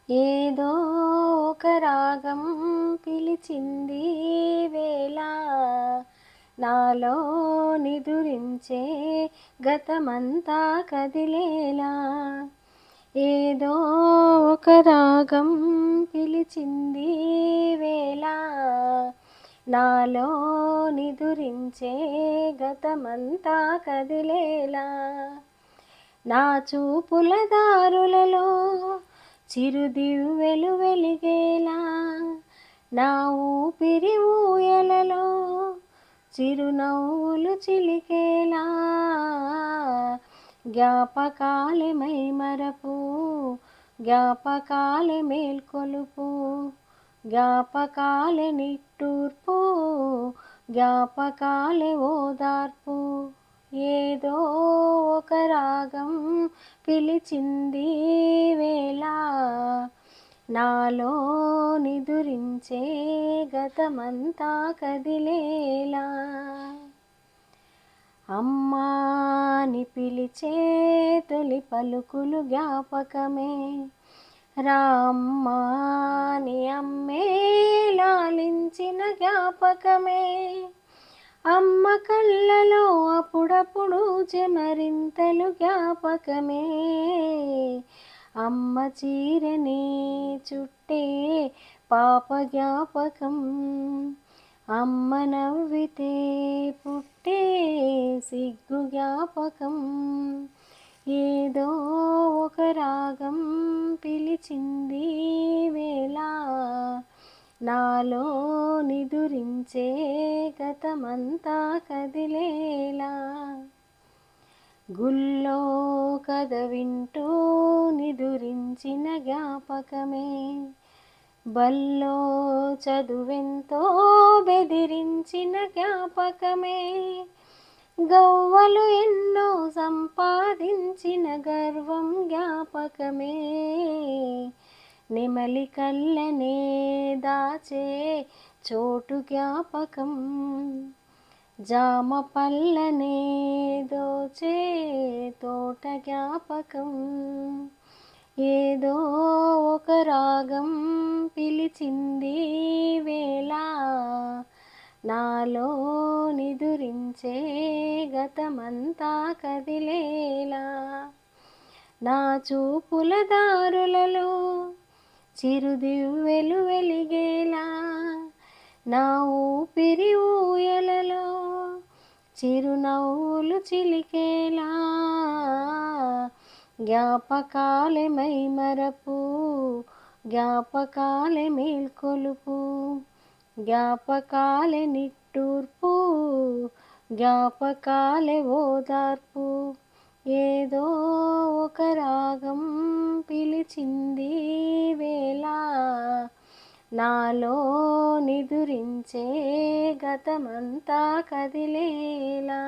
ఏదో ఒక రాగం పిలిచింది వేళ నాలో నిదురించే గతమంతా కదిలేలా. ఏదో ఒక రాగం పిలిచింది వేళ నాలో నిదురించే గతమంతా కదిలేలా. నా చూపుల దారులలో చిరుదివ్వెలు వెలిగేలా, నా ఊపిరి ఊయలలో చిరునవ్వులు చిలికేలా. జ్ఞాపకాలే మైమరపు, జ్ఞాపకాలే మేల్కొలుపు, జ్ఞాపకాలే నిట్టూర్పు, జ్ఞాపకాలే ఓదార్పు. ఏదో ఒక రాగం పిలిచింది వేళ నాలో నిదురించే గతమంతా కదిలేలా. అమ్మా అని పిలిచే తొలి పలుకులు జ్ఞాపకమే, రామ్మా అని అమ్మే లాలించిన జ్ఞాపకమే. అమ్మ కళ్ళలో అప్పుడప్పుడు చెమరింతలు జ్ఞాపకమే, అమ్మ చీరని చుట్టే పాప జ్ఞాపకం, అమ్మ నవ్వితే పుట్టే సిగ్గు జ్ఞాపకం. ఏదో ఒక రాగం పిలిచింది వేళ నాలో నిదురించే గతమంతా కదిలేలా. గుళ్ళో కథ వింటూ నిదురించిన జ్ఞాపకమే, బల్లో చదువెంతో బెదిరించిన జ్ఞాపకమే. గవ్వలు ఎన్నో సంపాదించిన గర్వం జ్ఞాపకమే, నెమలి కళ్ళనే దాచే చోటు జ్ఞాపకం, జామ పళ్ళనే దోచే తోట జ్ఞాపకం. ఏదో ఒక రాగం పిలిచింది వేళ నాలో నిదురించే గతమంతా కదిలేలా. నా చూపుల దారులలో చిరుదివ్వెలు వెలిగేలా, నా ఊపిరి ఊయలలో చిరునవ్వులు చిలికేలా. జ్ఞాపకాలే మైమరపు, జ్ఞాపకాలే మేల్కొలుపు, జ్ఞాపకాలే నిట్టూర్పు, జ్ఞాపకాలే ఓదార్పు. ఏదో ఒక రాగం పిలిచింది వేళ నాలో నిదురించే గతమంతా కదిలేలా.